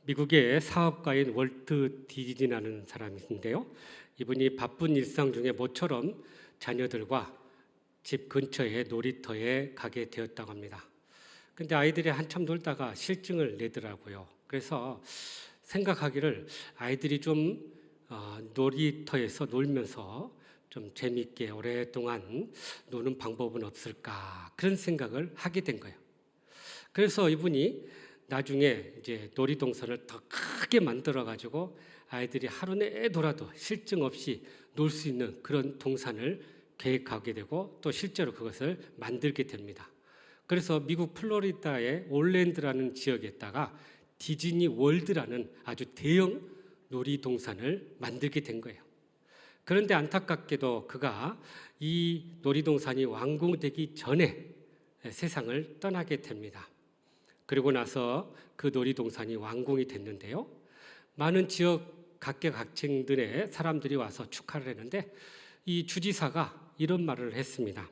미국의 사업가인 월트 디즈니라는 사람인데요. 이분이 바쁜 일상 중에 모처럼 자녀들과 집 근처의 놀이터에 가게 되었다고 합니다. 근데 아이들이 한참 놀다가 실증을 내더라고요. 그래서 생각하기를 아이들이 좀 놀이터에서 놀면서 좀 재미있게 오랫동안 노는 방법은 없을까, 그런 생각을 하게 된 거예요. 그래서 이분이 나중에 이제 놀이동산을 더 크게 만들어 가지고 아이들이 하루 내에 놀아도 실증 없이 놀 수 있는 그런 동산을 계획하게 되고 또 실제로 그것을 만들게 됩니다. 그래서 미국 플로리다의 올랜드라는 지역에다가 디즈니 월드라는 아주 대형 놀이동산을 만들게 된 거예요. 그런데 안타깝게도 그가 이 놀이동산이 완공되기 전에 세상을 떠나게 됩니다. 그리고 나서 그 놀이동산이 완공이 됐는데요. 많은 지역 각계각층들의 사람들이 와서 축하를 했는데 이 주지사가 이런 말을 했습니다.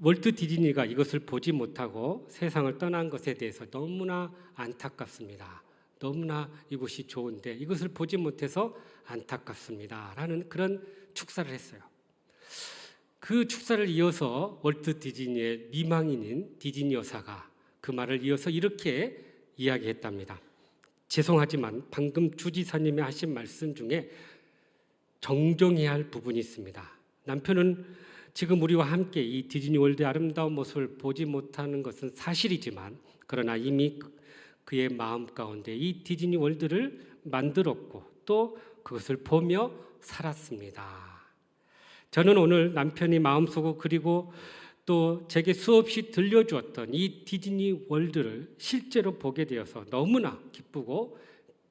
월트 디즈니가 이것을 보지 못하고 세상을 떠난 것에 대해서 너무나 안타깝습니다. 너무나 이곳이 좋은데 이것을 보지 못해서 안타깝습니다. 라는 그런 축사를 했어요. 그 축사를 이어서 월트 디즈니의 미망인인 디즈니 여사가 그 말을 이어서 이렇게 이야기했답니다. 죄송하지만 방금 주지사님이 하신 말씀 중에 정정해야 할 부분이 있습니다. 남편은 지금 우리와 함께 이 디즈니 월드의 아름다운 모습을 보지 못하는 것은 사실이지만 그러나 이미 그의 마음 가운데 이 디즈니 월드를 만들었고 또 그것을 보며 살았습니다. 저는 오늘 남편이 마음속으로 그리고 또 제게 수없이 들려주었던 이 디즈니 월드를 실제로 보게 되어서 너무나 기쁘고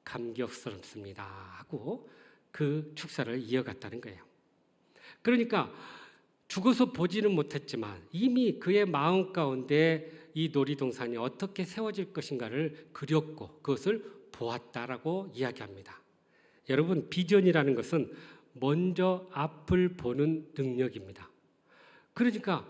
감격스럽습니다 하고 그 축사를 이어갔다는 거예요. 그러니까 죽어서 보지는 못했지만 이미 그의 마음 가운데 이 놀이동산이 어떻게 세워질 것인가를 그렸고 그것을 보았다라고 이야기합니다. 여러분, 비전이라는 것은 먼저 앞을 보는 능력입니다. 그러니까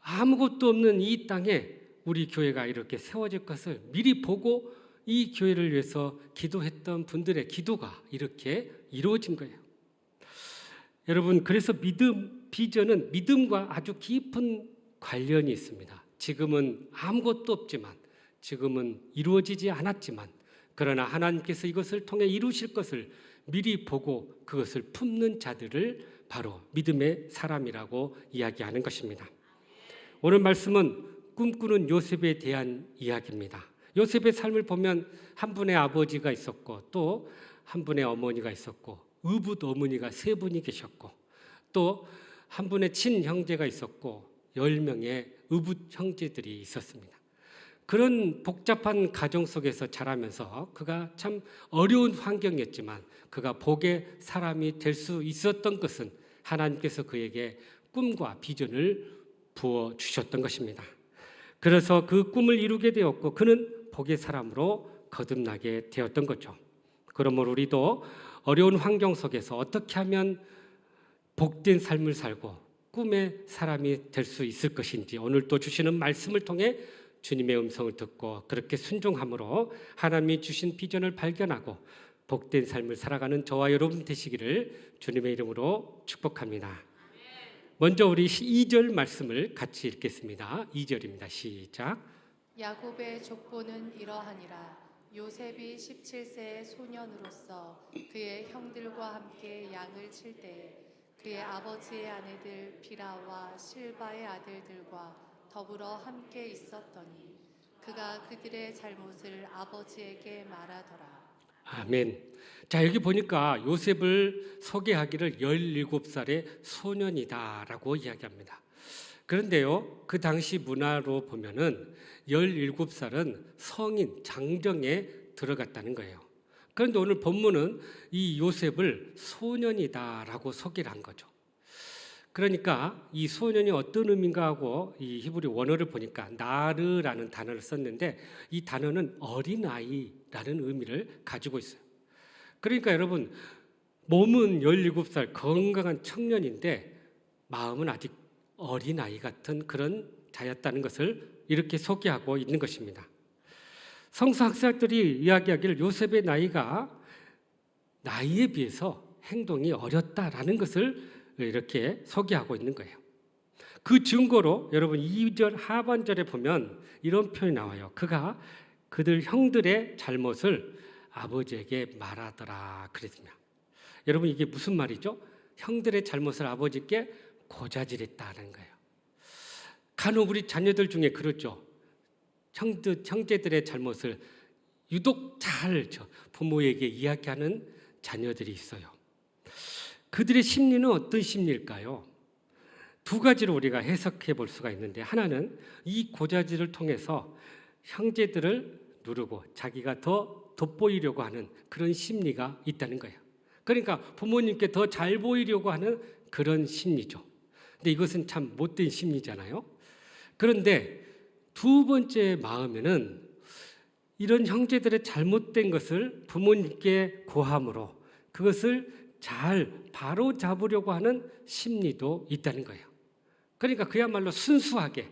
아무것도 없는 이 땅에 우리 교회가 이렇게 세워질 것을 미리 보고 이 교회를 위해서 기도했던 분들의 기도가 이렇게 이루어진 거예요. 여러분, 그래서 비전은 믿음과 아주 깊은 관련이 있습니다. 지금은 아무것도 없지만, 지금은 이루어지지 않았지만, 그러나 하나님께서 이것을 통해 이루실 것을 미리 보고 그것을 품는 자들을 바로 믿음의 사람이라고 이야기하는 것입니다. 오늘 말씀은 꿈꾸는 요셉에 대한 이야기입니다. 요셉의 삶을 보면 한 분의 아버지가 있었고 또 한 분의 어머니가 있었고 의붓 어머니가 3분이 계셨고 또 한 분의 친형제가 있었고 10명의 의붓 형제들이 있었습니다. 그런 복잡한 가정 속에서 자라면서 그가 참 어려운 환경이었지만 그가 복의 사람이 될 수 있었던 것은 하나님께서 그에게 꿈과 비전을 부어주셨던 것입니다. 그래서 그 꿈을 이루게 되었고 그는 복의 사람으로 거듭나게 되었던 거죠. 그러므로 우리도 어려운 환경 속에서 어떻게 하면 복된 삶을 살고 꿈의 사람이 될 수 있을 것인지 오늘 또 주시는 말씀을 통해 주님의 음성을 듣고 그렇게 순종함으로 하나님이 주신 비전을 발견하고 복된 삶을 살아가는 저와 여러분 되시기를 주님의 이름으로 축복합니다. 먼저 우리 2절 말씀을 같이 읽겠습니다. 2절입니다. 시작. 야곱의 족보는 이러하니라. 요셉이 17세의 소년으로서 그의 형들과 함께 양을 칠 때에 그의 아버지의 아내들 비라와 실바의 아들들과 더불어 함께 있었더니 그가 그들의 잘못을 아버지에게 말하더라. 아멘. 자, 여기 보니까 요셉을 소개하기를 17살의 소년이다라고 이야기합니다. 그런데요, 그 당시 문화로 보면은 17살은 성인, 장정에 들어갔다는 거예요. 그런데 오늘 본문은 이 요셉을 소년이다라고 소개를 한 거죠. 그러니까 이 소년이 어떤 의미인가 하고 이 히브리 원어를 보니까 나르라는 단어를 썼는데 이 단어는 어린아이라는 의미를 가지고 있어요. 그러니까 여러분, 몸은 17살 건강한 청년인데 마음은 아직 어린아이 같은 그런 자였다는 것을 이렇게 소개하고 있는 것입니다. 성서학자들이 이야기하기를 요셉의 나이에 비해서 행동이 어렸다라는 것을 이렇게 소개하고 있는 거예요. 그 증거로 여러분 2절 하반절에 보면 이런 표현이 나와요. 그가 그들 형들의 잘못을 아버지에게 말하더라 그랬습니다. 여러분 이게 무슨 말이죠? 형들의 잘못을 아버지께 고자질했다는 거예요. 간혹 우리 자녀들 중에 그렇죠. 형제들의 잘못을 유독 잘 부모에게 이야기하는 자녀들이 있어요. 그들의 심리는 어떤 심리일까요? 두 가지로 우리가 해석해 볼 수가 있는데, 하나는 이 고자질을 통해서 형제들을 누르고 자기가 더 돋보이려고 하는 그런 심리가 있다는 거예요. 그러니까 부모님께 더 잘 보이려고 하는 그런 심리죠. 근데 이것은 참 못된 심리잖아요. 그런데 두 번째 마음에는 이런 형제들의 잘못된 것을 부모님께 고함으로 그것을 잘 바로 잡으려고 하는 심리도 있다는 거예요. 그러니까 그야말로 순수하게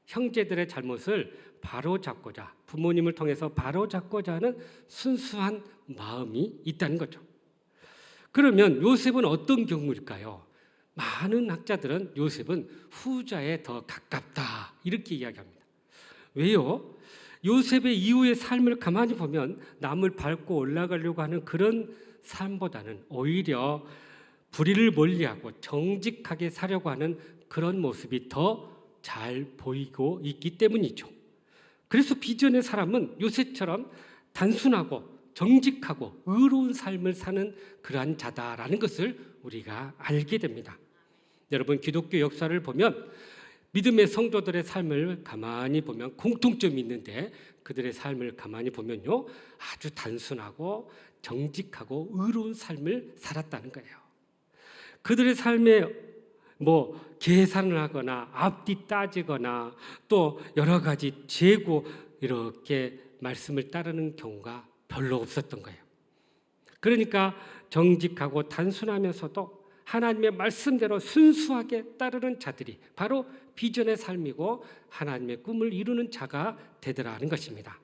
형제들의 잘못을 바로 잡고자, 부모님을 통해서 바로 잡고자 하는 순수한 마음이 있다는 거죠. 그러면 요셉은 어떤 경우일까요? 많은 학자들은 요셉은 후자에 더 가깝다 이렇게 이야기합니다. 왜요? 요셉의 이후의 삶을 가만히 보면 남을 밟고 올라가려고 하는 그런 삶보다는 오히려 불의를 멀리하고 정직하게 사려고 하는 그런 모습이 더 잘 보이고 있기 때문이죠. 그래서 비전의 사람은 요셉처럼 단순하고 정직하고 의로운 삶을 사는 그러한 자다라는 것을 우리가 알게 됩니다. 여러분 기독교 역사를 보면 믿음의 성도들의 삶을 가만히 보면 공통점이 있는데, 그들의 삶을 가만히 보면요 아주 단순하고 정직하고 의로운 삶을 살았다는 거예요. 그들의 삶에 계산을 하거나 앞뒤 따지거나 또 여러 가지 재고 이렇게 말씀을 따르는 경우가 별로 없었던 거예요. 그러니까 정직하고 단순하면서도 하나님의 말씀대로 순수하게 따르는 자들이 바로 비전의 삶이고 하나님의 꿈을 이루는 자가 되더라는 것입니다.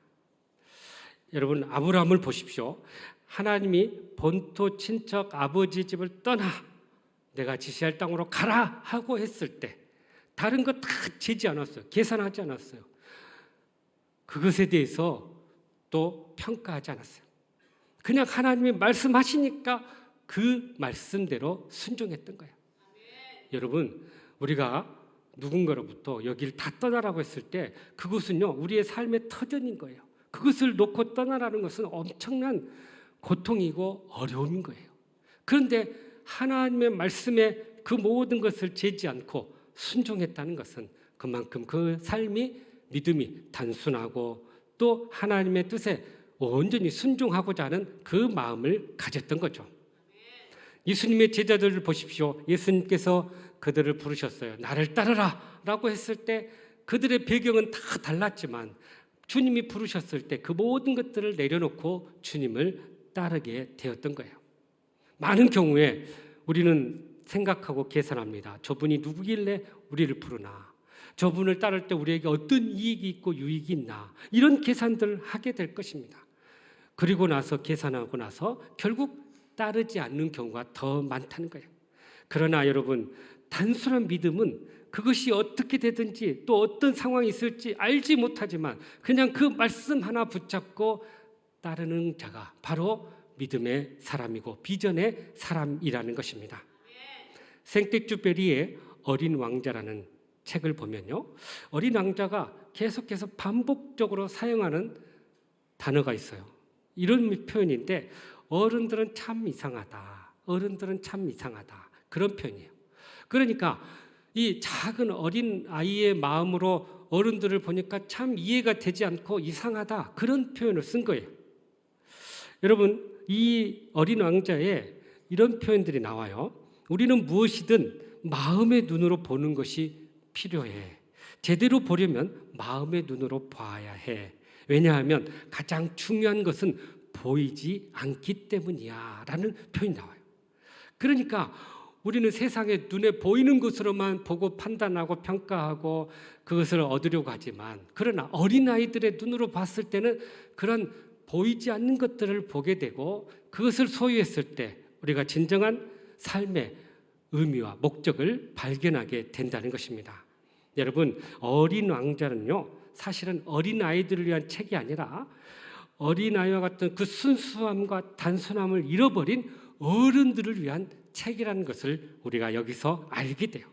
여러분 아브라함을 보십시오. 하나님이 본토 친척 아버지 집을 떠나 내가 지시할 땅으로 가라 하고 했을 때 다른 거 다 재지 않았어요. 계산하지 않았어요. 그것에 대해서 또 평가하지 않았어요. 그냥 하나님이 말씀하시니까 그 말씀대로 순종했던 거예요. 여러분 우리가 누군가로부터 여기를 다 떠나라고 했을 때 그것은요 우리의 삶의 터전인 거예요. 그것을 놓고 떠나라는 것은 엄청난 고통이고 어려움인 거예요. 그런데 하나님의 말씀에 그 모든 것을 재지 않고 순종했다는 것은 그만큼 그 삶이 믿음이 단순하고 또 하나님의 뜻에 온전히 순종하고자 하는 그 마음을 가졌던 거죠. 예수님의 제자들을 보십시오. 예수님께서 그들을 부르셨어요. 나를 따르라 라고 했을 때 그들의 배경은 다 달랐지만 주님이 부르셨을 때 그 모든 것들을 내려놓고 주님을 따르게 되었던 거예요. 많은 경우에 우리는 생각하고 계산합니다. 저분이 누구길래 우리를 부르나? 저분을 따를 때 우리에게 어떤 이익이 있고 유익이 있나? 이런 계산들을 하게 될 것입니다. 그리고 나서 계산하고 나서 결국 따르지 않는 경우가 더 많다는 거예요. 그러나 여러분 단순한 믿음은 그것이 어떻게 되든지 또 어떤 상황이 있을지 알지 못하지만 그냥 그 말씀 하나 붙잡고 따르는 자가 바로 믿음의 사람이고 비전의 사람이라는 것입니다. 생텍쥐페리의 어린 왕자라는 책을 보면요, 어린 왕자가 계속해서 반복적으로 사용하는 단어가 있어요. 이런 표현인데 어른들은 참 이상하다. 어른들은 참 이상하다. 그런 표현이에요. 그러니까 이 작은 어린 아이의 마음으로 어른들을 보니까 참 이해가 되지 않고 이상하다. 그런 표현을 쓴 거예요. 여러분 이 어린 왕자에 이런 표현들이 나와요. 우리는 무엇이든 마음의 눈으로 보는 것이 필요해. 제대로 보려면 마음의 눈으로 봐야 해. 왜냐하면 가장 중요한 것은 보이지 않기 때문이야 라는 표현이 나와요. 그러니까 우리는 세상에 눈에 보이는 것으로만 보고 판단하고 평가하고 그것을 얻으려고 하지만, 그러나 어린아이들의 눈으로 봤을 때는 그런 보이지 않는 것들을 보게 되고 그것을 소유했을 때 우리가 진정한 삶의 의미와 목적을 발견하게 된다는 것입니다. 여러분, 어린 왕자는요, 사실은 어린아이들을 위한 책이 아니라 어린아이와 같은 그 순수함과 단순함을 잃어버린 어른들을 위한 책이라는 것을 우리가 여기서 알게 돼요.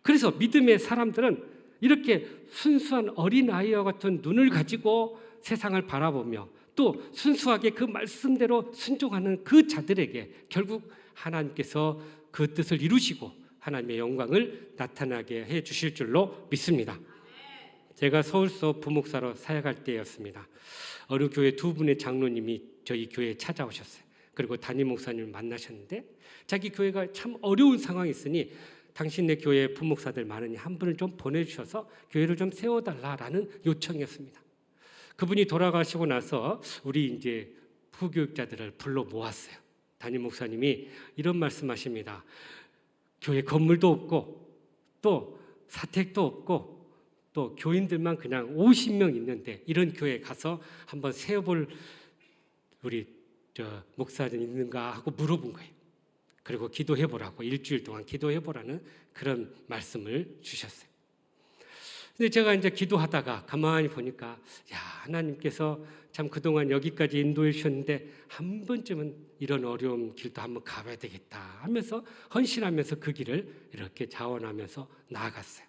그래서 믿음의 사람들은 이렇게 순수한 어린아이와 같은 눈을 가지고 세상을 바라보며 또 순수하게 그 말씀대로 순종하는 그 자들에게 결국 하나님께서 그 뜻을 이루시고 하나님의 영광을 나타나게 해 주실 줄로 믿습니다. 제가 서울서 부목사로 사역할 때였습니다. 어느 교회 두 분의 장로님이 저희 교회에 찾아오셨어요. 그리고 담임 목사님을 만나셨는데 자기 교회가 참 어려운 상황이 있으니 당신네 교회 부목사들 많으니 한 분을 좀 보내주셔서 교회를 좀 세워달라라는 요청이었습니다. 그분이 돌아가시고 나서 우리 이제 부교육자들을 불러 모았어요. 담임 목사님이 이런 말씀하십니다. 교회 건물도 없고 또 사택도 없고 또 교인들만 그냥 50명 있는데 이런 교회에 가서 한번 세워볼 우리 목사님 있는가 하고 물어본 거예요. 그리고 기도해보라고 일주일 동안 기도해보라는 그런 말씀을 주셨어요. 근데 제가 이제 기도하다가 가만히 보니까 하나님께서 참 그동안 여기까지 인도해 주셨는데 한 번쯤은 이런 어려운 길도 한번 가봐야 되겠다 하면서 헌신하면서 그 길을 이렇게 자원하면서 나아갔어요.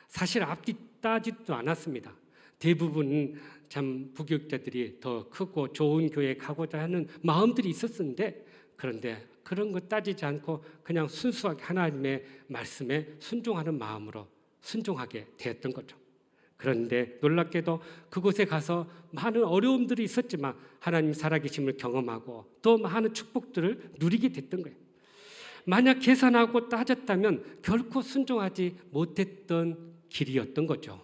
사실 앞뒤 따지도 않았습니다. 대부분 참 부교육자들이 더 크고 좋은 교회에 가고자 하는 마음들이 있었는데 그런데 그런 거 따지지 않고 그냥 순수하게 하나님의 말씀에 순종하는 마음으로 순종하게 되었던 거죠. 그런데 놀랍게도 그곳에 가서 많은 어려움들이 있었지만 하나님 살아계심을 경험하고 또 많은 축복들을 누리게 됐던 거예요. 만약 계산하고 따졌다면 결코 순종하지 못했던 길이었던 거죠.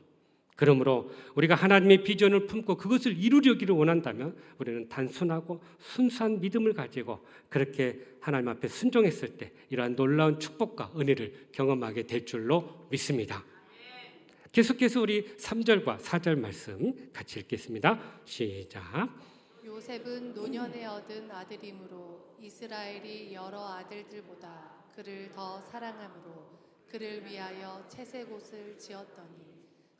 그러므로 우리가 하나님의 비전을 품고 그것을 이루려기를 원한다면 우리는 단순하고 순수한 믿음을 가지고 그렇게 하나님 앞에 순종했을 때 이러한 놀라운 축복과 은혜를 경험하게 될 줄로 믿습니다. 계속해서 우리 3절과 4절 말씀 같이 읽겠습니다. 시작. 요셉은 노년에 얻은 아들이므로 이스라엘이 여러 아들들보다 그를 더 사랑함으로 그를 위하여 채색옷을 지었더니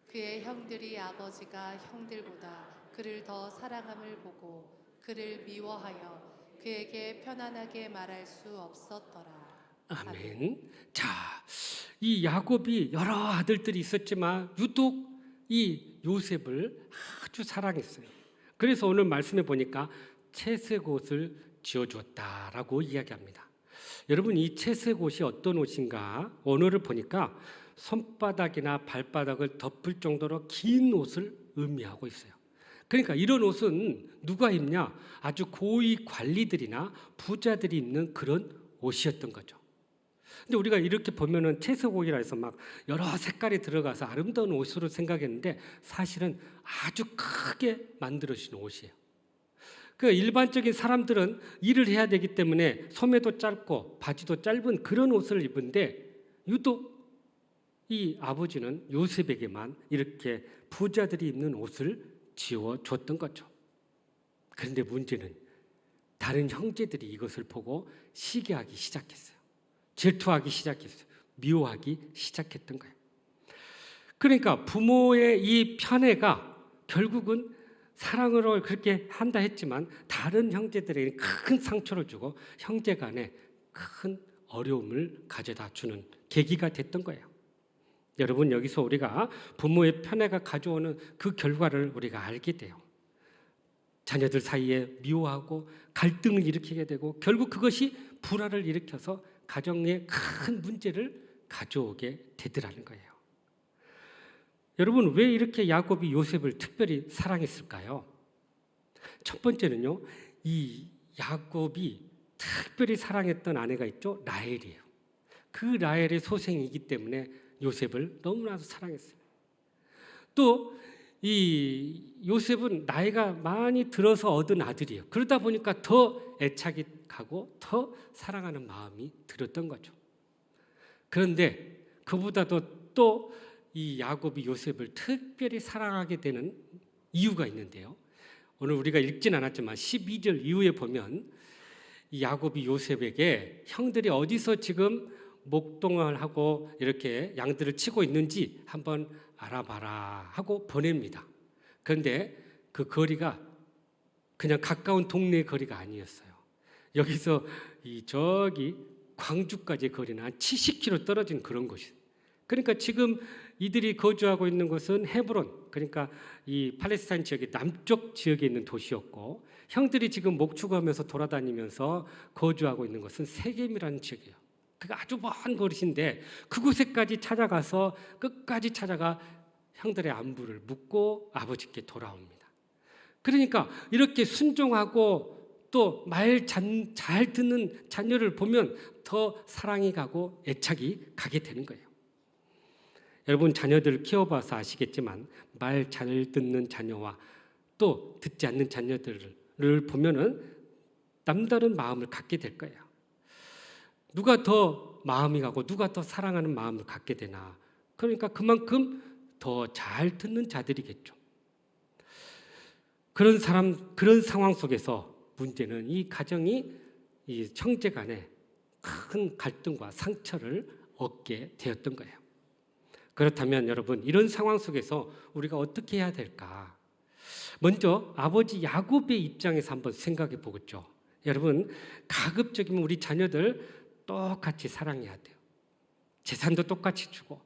그의 형들이 아버지가 형들보다 그를 더 사랑함을 보고 그를 미워하여 그에게 편안하게 말할 수 없었더라. 아멘. 자, 이 야곱이 여러 아들들이 있었지만 유독 이 요셉을 아주 사랑했어요. 그래서 오늘 말씀해 보니까 채색 옷을 지어주었다라고 이야기합니다. 여러분, 이 채색 옷이 어떤 옷인가? 원어를 보니까 손바닥이나 발바닥을 덮을 정도로 긴 옷을 의미하고 있어요. 그러니까 이런 옷은 누가 입냐? 아주 고위 관리들이나 부자들이 입는 그런 옷이었던 거죠. 근데 우리가 이렇게 보면은 채색옷이라 해서 막 여러 색깔이 들어가서 아름다운 옷으로 생각했는데 사실은 아주 크게 만들어진 옷이에요. 그 일반적인 사람들은 일을 해야 되기 때문에 소매도 짧고 바지도 짧은 그런 옷을 입은데 유독 이 아버지는 요셉에게만 이렇게 부자들이 입는 옷을 지어줬던 거죠. 그런데 문제는 다른 형제들이 이것을 보고 시기하기 시작했어요. 질투하기 시작했어요. 미워하기 시작했던 거예요. 그러니까 부모의 이 편애가 결국은 사랑으로 그렇게 한다 했지만 다른 형제들에게 큰 상처를 주고 형제 간에 큰 어려움을 가져다 주는 계기가 됐던 거예요. 여러분, 여기서 우리가 부모의 편애가 가져오는 그 결과를 우리가 알게 돼요. 자녀들 사이에 미워하고 갈등을 일으키게 되고 결국 그것이 불화를 일으켜서 가정에 큰 문제를 가져오게 되더라는 거예요. 여러분, 왜 이렇게 야곱이 요셉을 특별히 사랑했을까요? 첫 번째는요, 이 야곱이 특별히 사랑했던 아내가 있죠, 라헬이에요. 그 라헬의 소생이기 때문에 요셉을 너무나도 사랑했어요. 또 이 요셉은 나이가 많이 들어서 얻은 아들이에요. 그러다 보니까 더 애착이 가고 더 사랑하는 마음이 들었던 거죠. 그런데 그보다도 또 이 야곱이 요셉을 특별히 사랑하게 되는 이유가 있는데요. 오늘 우리가 읽진 않았지만 12절 이후에 보면 이 야곱이 요셉에게 형들이 어디서 지금 목동을 하고 이렇게 양들을 치고 있는지 한번 알아봐라 하고 보냅니다. 그런데 그 거리가 그냥 가까운 동네 거리가 아니었어요. 여기서 저기 광주까지 거리는 한 70km 떨어진 그런 곳이에요. 그러니까 지금 이들이 거주하고 있는 곳은 헤브론, 그러니까 이 팔레스타인 지역의 남쪽 지역에 있는 도시였고, 형들이 지금 목축하면서 돌아다니면서 거주하고 있는 것은 세겜이라는 지역이에요. 그가 아주 먼 거리인데 그곳에까지 찾아가서 끝까지 찾아가 형들의 안부를 묻고 아버지께 돌아옵니다. 그러니까 이렇게 순종하고 또 말 잘 듣는 자녀를 보면 더 사랑이 가고 애착이 가게 되는 거예요. 여러분 자녀들을 키워봐서 아시겠지만 말 잘 듣는 자녀와 또 듣지 않는 자녀들을 보면은 남다른 마음을 갖게 될 거예요. 누가 더 마음이 가고 누가 더 사랑하는 마음을 갖게 되나? 그러니까 그만큼 더 잘 듣는 자들이겠죠. 그런 상황 속에서 문제는 이 가정이 이 형제 간에 큰 갈등과 상처를 얻게 되었던 거예요. 그렇다면 여러분 이런 상황 속에서 우리가 어떻게 해야 될까? 먼저 아버지 야곱의 입장에서 한번 생각해 보겠죠. 여러분 가급적이면 우리 자녀들 똑같이 사랑해야 돼요. 재산도 똑같이 주고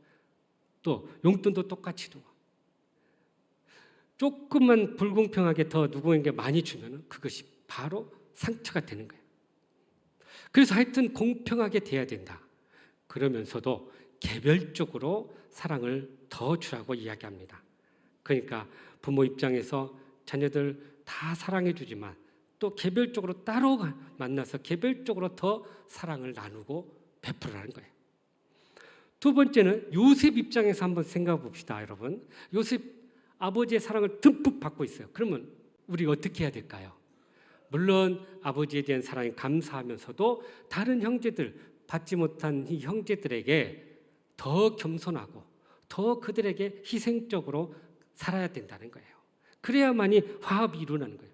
또 용돈도 똑같이 주고 조금만 불공평하게 더 누구에게 많이 주면 그것이 바로 상처가 되는 거예요. 그래서 하여튼 공평하게 돼야 된다. 그러면서도 개별적으로 사랑을 더 주라고 이야기합니다. 그러니까 부모 입장에서 자녀들 다 사랑해 주지만 또 개별적으로 따로 만나서 개별적으로 더 사랑을 나누고 베풀으라는 거예요. 두 번째는 요셉 입장에서 한번 생각해 봅시다, 여러분. 요셉 아버지의 사랑을 듬뿍 받고 있어요. 그러면 우리가 어떻게 해야 될까요? 물론 아버지에 대한 사랑에 감사하면서도 다른 형제들, 받지 못한 이 형제들에게 더 겸손하고 더 그들에게 희생적으로 살아야 된다는 거예요. 그래야만이 화합이 일어나는 거예요.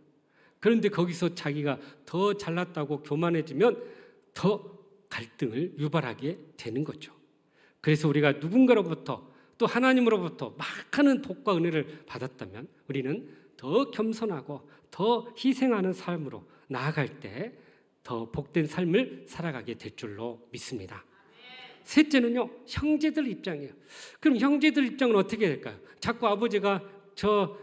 그런데 거기서 자기가 더 잘났다고 교만해지면 더 갈등을 유발하게 되는 거죠. 그래서 우리가 누군가로부터 또 하나님으로부터 많은 복과 은혜를 받았다면 우리는 더 겸손하고 더 희생하는 삶으로 나아갈 때 더 복된 삶을 살아가게 될 줄로 믿습니다. 셋째는요, 형제들 입장이에요. 그럼 형제들 입장은 어떻게 해야 될까요? 자꾸 아버지가 저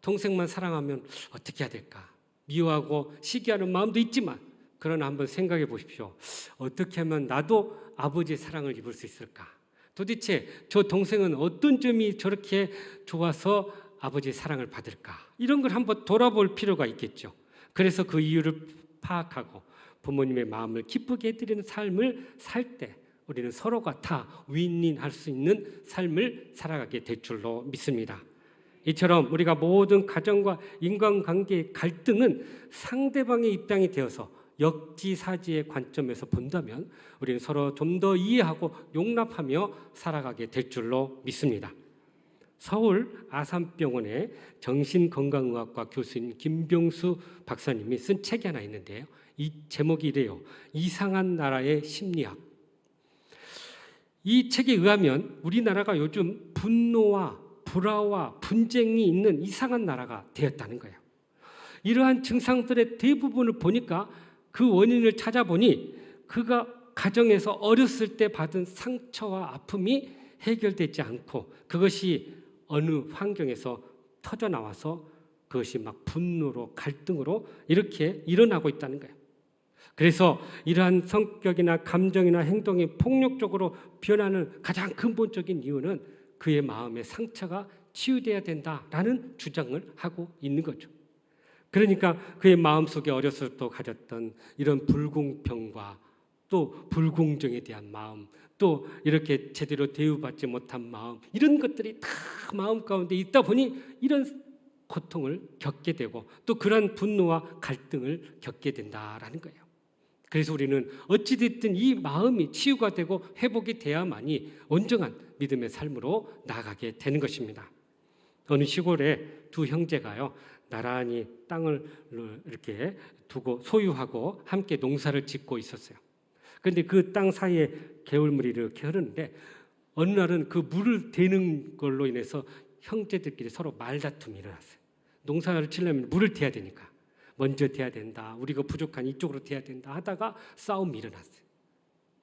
동생만 사랑하면 어떻게 해야 될까? 미워하고 시기하는 마음도 있지만 그러나 한번 생각해 보십시오. 어떻게 하면 나도 아버지의 사랑을 입을 수 있을까? 도대체 저 동생은 어떤 점이 저렇게 좋아서 아버지의 사랑을 받을까? 이런 걸 한번 돌아볼 필요가 있겠죠. 그래서 그 이유를 파악하고 부모님의 마음을 기쁘게 해드리는 삶을 살 때 우리는 서로가 다 윈윈할 수 있는 삶을 살아가게 될 줄로 믿습니다. 이처럼 우리가 모든 가정과 인간관계의 갈등은 상대방의 입장이 되어서 역지사지의 관점에서 본다면 우리는 서로 좀 더 이해하고 용납하며 살아가게 될 줄로 믿습니다. 서울 아산병원의 정신건강의학과 교수인 김병수 박사님이 쓴 책이 하나 있는데요. 이 제목이 이래요. 이상한 나라의 심리학. 이 책에 의하면 우리나라가 요즘 분노와 불화와 분쟁이 있는 이상한 나라가 되었다는 거예요. 이러한 증상들의 대부분을 보니까 그 원인을 찾아보니 그가 가정에서 어렸을 때 받은 상처와 아픔이 해결되지 않고 그것이 어느 환경에서 터져나와서 그것이 막 분노로 갈등으로 이렇게 일어나고 있다는 거예요. 그래서 이러한 성격이나 감정이나 행동이 폭력적으로 변하는 가장 근본적인 이유는 그의 마음의 상처가 치유돼야 된다라는 주장을 하고 있는 거죠. 그러니까 그의 마음속에 어렸을 때 가졌던 이런 불공평과 또 불공정에 대한 마음, 또 이렇게 제대로 대우받지 못한 마음, 이런 것들이 다 마음 가운데 있다 보니 이런 고통을 겪게 되고 또 그런 분노와 갈등을 겪게 된다라는 거예요. 그래서 우리는 어찌됐든 이 마음이 치유가 되고 회복이 돼야만이 온전한 믿음의 삶으로 나아가게 되는 것입니다. 어느 시골에 두 형제가요, 나란히 땅을 이렇게 두고 소유하고 함께 농사를 짓고 있었어요. 그런데 그 땅 사이에 개울물이 이렇게 흐르는데 어느 날은 그 물을 대는 걸로 인해서 형제들끼리 서로 말다툼이 일어났어요. 농사를 치려면 물을 대야 되니까 먼저 대야 된다, 우리가 부족한 이쪽으로 대야 된다 하다가 싸움이 일어났어요.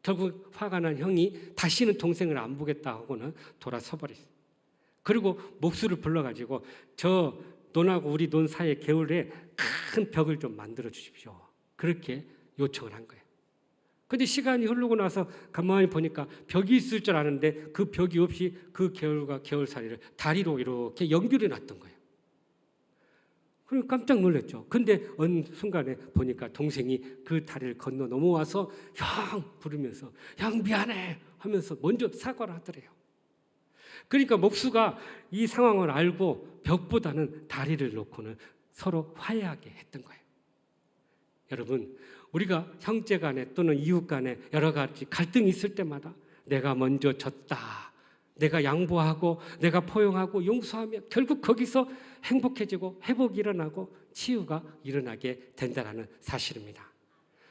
결국 화가 난 형이 다시는 동생을 안 보겠다 하고는 돌아서 버렸어요. 그리고 목수를 불러가지고 저 논하고 우리 논 사이에 개울에 큰 벽을 좀 만들어 주십시오, 그렇게 요청을 한 거예요. 근데 시간이 흐르고 나서 가만히 보니까 벽이 있을 줄 아는데 그 벽이 없이 그 개울과 개울 사이를 다리로 이렇게 연결해 놨던 거예요. 그래서 깜짝 놀랐죠. 근데 어느 순간에 보니까 동생이 그 다리를 건너 넘어와서 형 부르면서 형 미안해 하면서 먼저 사과를 하더래요. 그러니까 목수가 이 상황을 알고 벽보다는 다리를 놓고는 서로 화해하게 했던 거예요. 여러분, 우리가 형제 간에 또는 이웃 간에 여러 가지 갈등이 있을 때마다 내가 먼저 졌다, 내가 양보하고 내가 포용하고 용서하면 결국 거기서 행복해지고 회복이 일어나고 치유가 일어나게 된다는 사실입니다.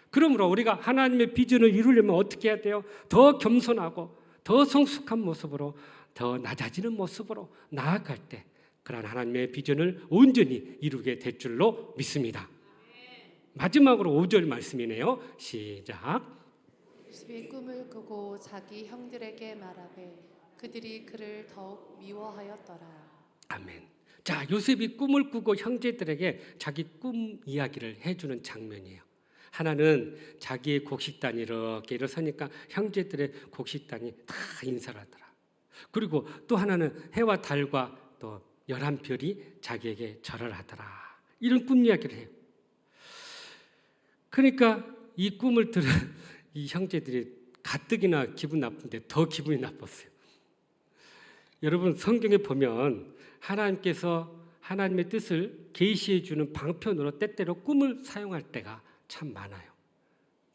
그러므로 우리가 하나님의 비전을 이루려면 어떻게 해야 돼요? 더 겸손하고 더 성숙한 모습으로, 더 낮아지는 모습으로 나아갈 때 그러한 하나님의 비전을 온전히 이루게 될 줄로 믿습니다. 마지막으로 5절 말씀이네요. 시작. 요셉이 꿈을 꾸고 자기 형들에게 말하되 그들이 그를 더욱 미워하였더라. 아멘. 자, 요셉이 꿈을 꾸고 형제들에게 자기 꿈 이야기를 해주는 장면이에요. 하나는 자기의 곡식단이 이렇게 일어서니까 형제들의 곡식단이 다 인사를 하더라. 그리고 또 하나는 해와 달과 또 11별이 자기에게 절을 하더라. 이런 꿈 이야기를 해요. 그러니까 이 꿈을 들은 이 형제들이 가뜩이나 기분 나쁜데 더 기분이 나빴어요. 여러분, 성경에 보면 하나님께서 하나님의 뜻을 계시해 주는 방편으로 때때로 꿈을 사용할 때가 참 많아요.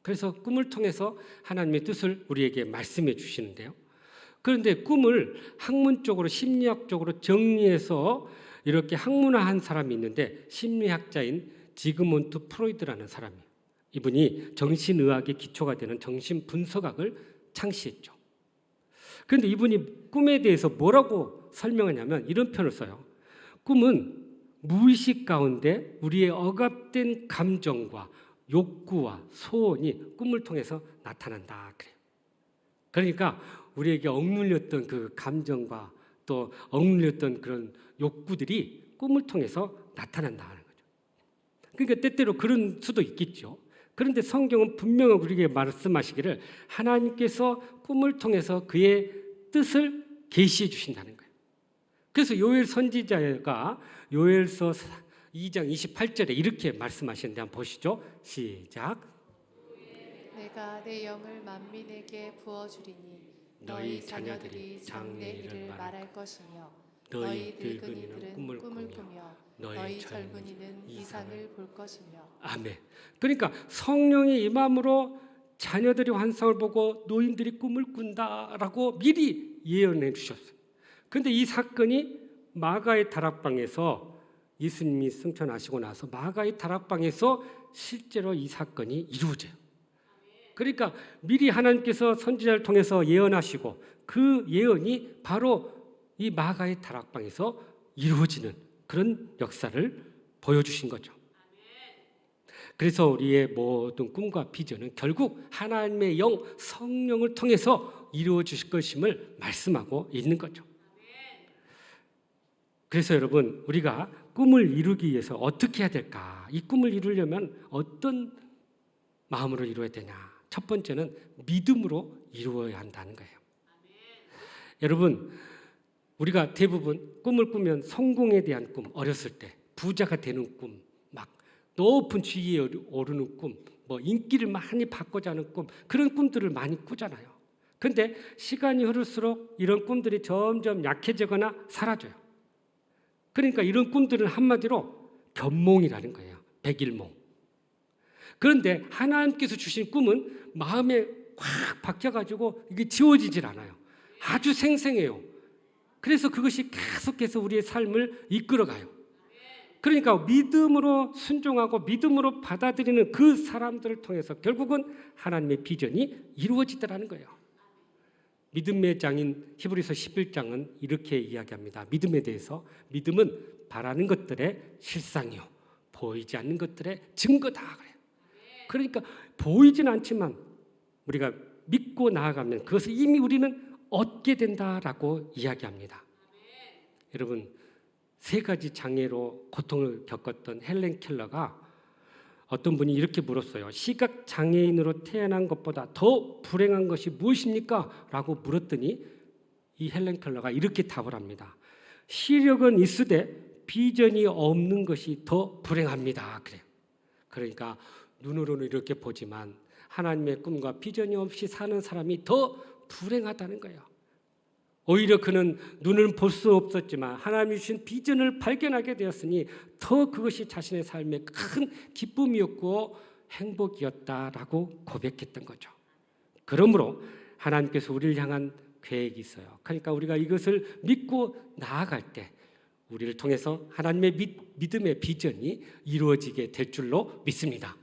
그래서 꿈을 통해서 하나님의 뜻을 우리에게 말씀해 주시는데요. 그런데 꿈을 학문적으로 심리학적으로 정리해서 이렇게 학문화한 사람이 있는데 심리학자인 지그문트 프로이드라는 사람이에요. 이분이 정신의학의 기초가 되는 정신분석학을 창시했죠. 그런데 이분이 꿈에 대해서 뭐라고 설명하냐면 이런 표현을 써요. 꿈은 무의식 가운데 우리의 억압된 감정과 욕구와 소원이 꿈을 통해서 나타난다 그래요. 그러니까 우리에게 억눌렸던 그 감정과 또 억눌렸던 그런 욕구들이 꿈을 통해서 나타난다는 거죠. 그러니까 때때로 그런 수도 있겠죠. 그런데 성경은 분명히 우리에게 말씀하시기를 하나님께서 꿈을 통해서 그의 뜻을 계시해 주신다는 거예요. 그래서 요엘 선지자가 요엘서 2장 28절에 이렇게 말씀하시는데 한번 보시죠. 시작. 내가 내 영을 만민에게 부어주리니 너희 자녀들이 장래 일을 말할 것이며 너희 늙은이들은 꿈을 꾸며 너희 젊은이는 이상을 볼 것이며. 아멘. 그러니까 성령의 임함으로 자녀들이 환상을 보고 노인들이 꿈을 꾼다라고 미리 예언해 주셨어요. 그런데 이 사건이 마가의 다락방에서 예수님이 승천하시고 나서 마가의 다락방에서 실제로 이 사건이 이루어져요. 그러니까 미리 하나님께서 선지자를 통해서 예언하시고 그 예언이 바로 이 마가의 다락방에서 이루어지는 그런 역사를 보여주신 거죠. 그래서 우리의 모든 꿈과 비전은 결국 하나님의 영 성령을 통해서 이루어질 것임을 말씀하고 있는 거죠. 그래서 여러분, 우리가 꿈을 이루기 위해서 어떻게 해야 될까? 이 꿈을 이루려면 어떤 마음으로 이루어야 되냐? 첫 번째는 믿음으로 이루어야 한다는 거예요. 여러분, 우리가 대부분 꿈을 꾸면 성공에 대한 꿈, 어렸을 때 부자가 되는 꿈, 막 높은 지위에 오르는 꿈, 뭐 인기를 많이 받고자 하는 꿈, 그런 꿈들을 많이 꾸잖아요. 그런데 시간이 흐를수록 이런 꿈들이 점점 약해지거나 사라져요. 그러니까 이런 꿈들은 한마디로 견몽이라는 거예요. 백일몽. 그런데 하나님께서 주신 꿈은 마음에 확 박혀가지고 이게 지워지질 않아요. 아주 생생해요. 그래서 그것이 계속해서 우리의 삶을 이끌어가요. 그러니까 믿음으로 순종하고 믿음으로 받아들이는 그 사람들을 통해서 결국은 하나님의 비전이 이루어지더라는 거예요. 믿음의 장인 히브리서 11장은 이렇게 이야기합니다. 믿음에 대해서 믿음은 바라는 것들의 실상이요 보이지 않는 것들의 증거다 그래요. 그러니까 보이진 않지만 우리가 믿고 나아가면 그것을 이미 우리는 얻게 된다라고 이야기합니다. 여러분, 3가지 장애로 고통을 겪었던 헬렌 켈러가 어떤 분이 이렇게 물었어요. 시각 장애인으로 태어난 것보다 더 불행한 것이 무엇입니까? 라고 물었더니 이 헬렌 켈러가 이렇게 답을 합니다. 시력은 있으되 비전이 없는 것이 더 불행합니다. 그래요. 그러니까 눈으로는 이렇게 보지만 하나님의 꿈과 비전이 없이 사는 사람이 더 불행하다는 거예요. 오히려 그는 눈을 볼 수 없었지만 하나님이 주신 비전을 발견하게 되었으니 더 그것이 자신의 삶의 큰 기쁨이었고 행복이었다라고 고백했던 거죠. 그러므로 하나님께서 우리를 향한 계획이 있어요. 그러니까 우리가 이것을 믿고 나아갈 때 우리를 통해서 하나님의 믿음의 비전이 이루어지게 될 줄로 믿습니다.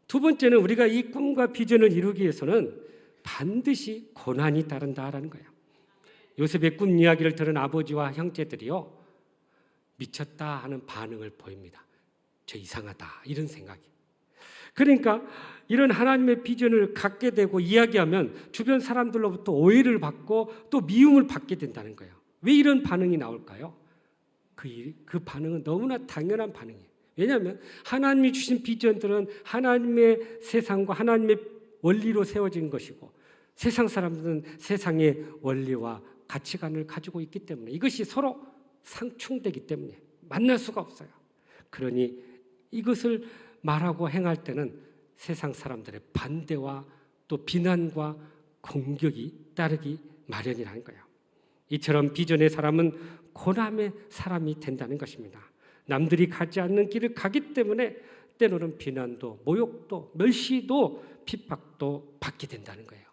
2번째는 우리가 이 꿈과 비전을 이루기 위해서는 반드시 고난이 따른다라는 거예요. 요셉의 꿈 이야기를 들은 아버지와 형제들이요 미쳤다 하는 반응을 보입니다. 저 이상하다 이런 생각이. 그러니까 이런 하나님의 비전을 갖게 되고 이야기하면 주변 사람들로부터 오해를 받고 또 미움을 받게 된다는 거예요. 왜 이런 반응이 나올까요? 그 반응은 너무나 당연한 반응이에요. 왜냐하면 하나님이 주신 비전들은 하나님의 세상과 하나님의 원리로 세워진 것이고 세상 사람들은 세상의 원리와 가치관을 가지고 있기 때문에 이것이 서로 상충되기 때문에 만날 수가 없어요. 그러니 이것을 말하고 행할 때는 세상 사람들의 반대와 또 비난과 공격이 따르기 마련이라는 거예요. 이처럼 비전의 사람은 고난의 사람이 된다는 것입니다. 남들이 가지 않는 길을 가기 때문에 때로는 비난도 모욕도 멸시도 핍박도 받게 된다는 거예요.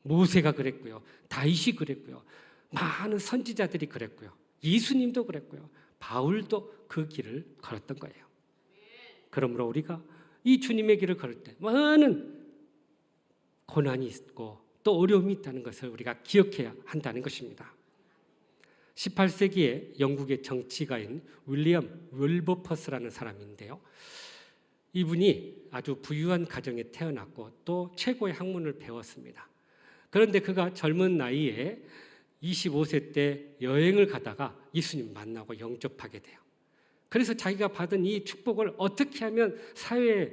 모세가 그랬고요. 다윗이 그랬고요. 많은 선지자들이 그랬고요. 예수님도 그랬고요. 바울도 그 길을 걸었던 거예요. 그러므로 우리가 이 주님의 길을 걸을 때 많은 고난이 있고 또 어려움이 있다는 것을 우리가 기억해야 한다는 것입니다. 18세기에 영국의 정치가인 윌리엄 윌버퍼스라는 사람인데요. 이분이 아주 부유한 가정에 태어났고 또 최고의 학문을 배웠습니다. 그런데 그가 젊은 나이에 25세 때 여행을 가다가 예수님 만나고 영접하게 돼요. 그래서 자기가 받은 이 축복을 어떻게 하면 사회에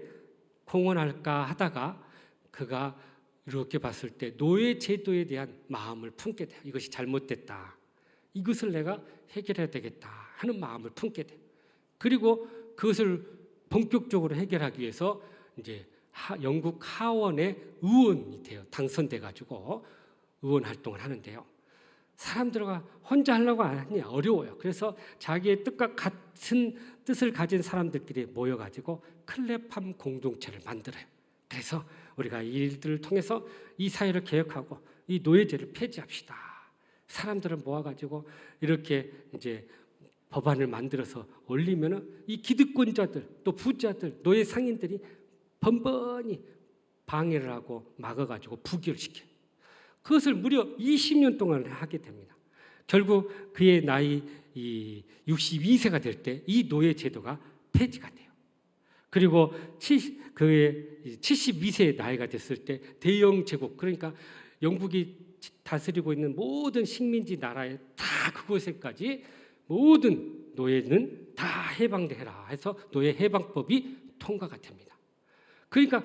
공헌할까 하다가 그가 이렇게 봤을 때 노예 제도에 대한 마음을 품게 돼요. 이것이 잘못됐다. 이것을 내가 해결해야 되겠다 하는 마음을 품게 돼요. 그리고 그것을 본격적으로 해결하기 위해서 이제 영국 하원의 의원이 돼요. 당선돼 가지고 의원 활동을 하는데요. 사람들과 혼자 하려고 하니 어려워요. 그래서 자기의 뜻과 같은 뜻을 가진 사람들끼리 모여가지고 클레팜 공동체를 만들어요. 그래서 우리가 이 일들을 통해서 이 사회를 개혁하고 이 노예제를 폐지합시다. 사람들을 모아가지고 이렇게 이제 법안을 만들어서 올리면은 이 기득권자들 또 부자들 노예 상인들이 번번이 방해를 하고 막아가지고 부결시켜요. 그것을 무려 20년 동안 하게 됩니다. 결국 그의 나이 62세가 될 때 이 노예 제도가 폐지가 돼요. 그리고 그의 72세의 나이가 됐을 때 대영 제국 그러니까 영국이 다스리고 있는 모든 식민지 나라에 다 그곳에까지 모든 노예는 다 해방되라 해서 노예 해방법이 통과가 됩니다. 그러니까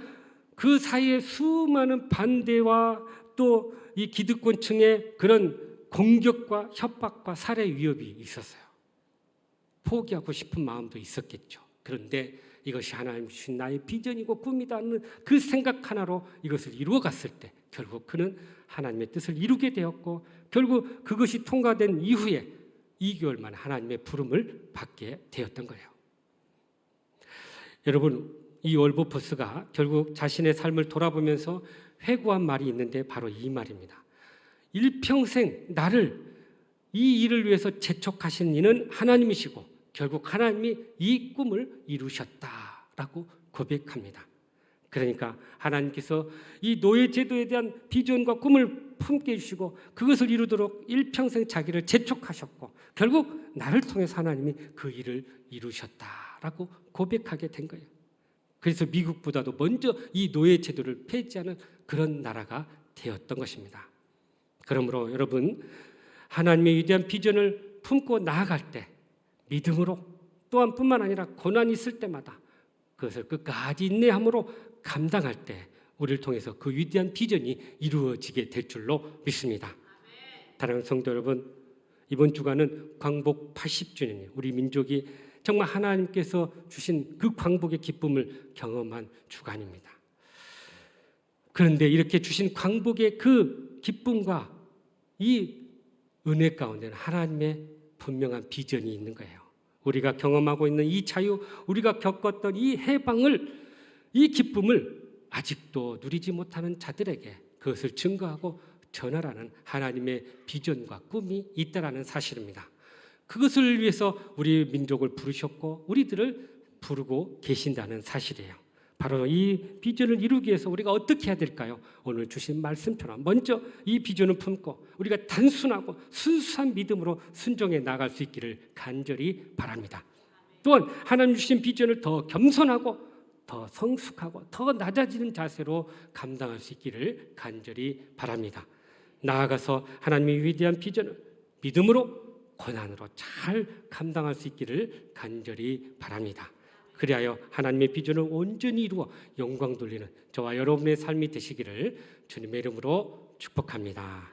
그 사이에 수많은 반대와 또 이 기득권층의 그런 공격과 협박과 살해 위협이 있었어요. 포기하고 싶은 마음도 있었겠죠. 그런데 이것이 하나님 주신 나의 비전이고 꿈이다는 그 생각 하나로 이것을 이루어갔을 때 결국 그는 하나님의 뜻을 이루게 되었고 결국 그것이 통과된 이후에 2개월 만에 하나님의 부름을 받게 되었던 거예요. 여러분 이 월버포스가 결국 자신의 삶을 돌아보면서 회고한 말이 있는데 바로 이 말입니다. 일평생 나를 이 일을 위해서 재촉하신 이는 하나님이시고 결국 하나님이 이 꿈을 이루셨다라고 고백합니다. 그러니까 하나님께서 이 노예 제도에 대한 비전과 꿈을 품게 해주시고 그것을 이루도록 일평생 자기를 재촉하셨고 결국 나를 통해서 하나님이 그 일을 이루셨다라고 고백하게 된 거예요. 그래서 미국보다도 먼저 이 노예 제도를 폐지하는 그런 나라가 되었던 것입니다. 그러므로 여러분, 하나님의 위대한 비전을 품고 나아갈 때 믿음으로 또한 뿐만 아니라 고난이 있을 때마다 그것을 끝까지 인내함으로 감당할 때 우리를 통해서 그 위대한 비전이 이루어지게 될 줄로 믿습니다. 사랑하는 성도 여러분, 이번 주간은 광복 80주년이에요. 우리 민족이 정말 하나님께서 주신 그 광복의 기쁨을 경험한 주간입니다. 그런데 이렇게 주신 광복의 그 기쁨과 이 은혜 가운데는 하나님의 분명한 비전이 있는 거예요. 우리가 경험하고 있는 이 자유, 우리가 겪었던 이 해방을, 이 기쁨을 아직도 누리지 못하는 자들에게 그것을 증거하고 전하라는 하나님의 비전과 꿈이 있다라는 사실입니다. 그것을 위해서 우리 민족을 부르셨고 우리들을 부르고 계신다는 사실이에요. 바로 이 비전을 이루기 위해서 우리가 어떻게 해야 될까요? 오늘 주신 말씀처럼 먼저 이 비전을 품고 우리가 단순하고 순수한 믿음으로 순종해 나갈 수 있기를 간절히 바랍니다. 또한 하나님 주신 비전을 더 겸손하고 더 성숙하고 더 낮아지는 자세로 감당할 수 있기를 간절히 바랍니다. 나아가서 하나님의 위대한 비전을 믿음으로 고난으로 잘 감당할 수 있기를 간절히 바랍니다. 그리하여 하나님의 비전을 온전히 이루어 영광 돌리는 저와 여러분의 삶이 되시기를 주님의 이름으로 축복합니다.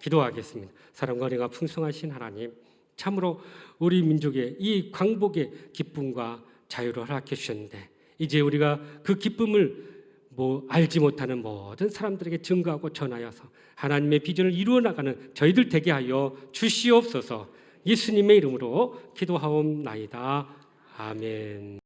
기도하겠습니다. 사랑과 은혜가 풍성하신 하나님, 참으로 우리 민족의 이 광복의 기쁨과 자유를 허락해 주셨는데 이제 우리가 그 기쁨을 알지 못하는 모든 사람들에게 증거하고 전하여서 하나님의 비전을 이루어 나가는 저희들 되게 하여 주시옵소서. 예수님의 이름으로 기도하옵나이다. 아멘.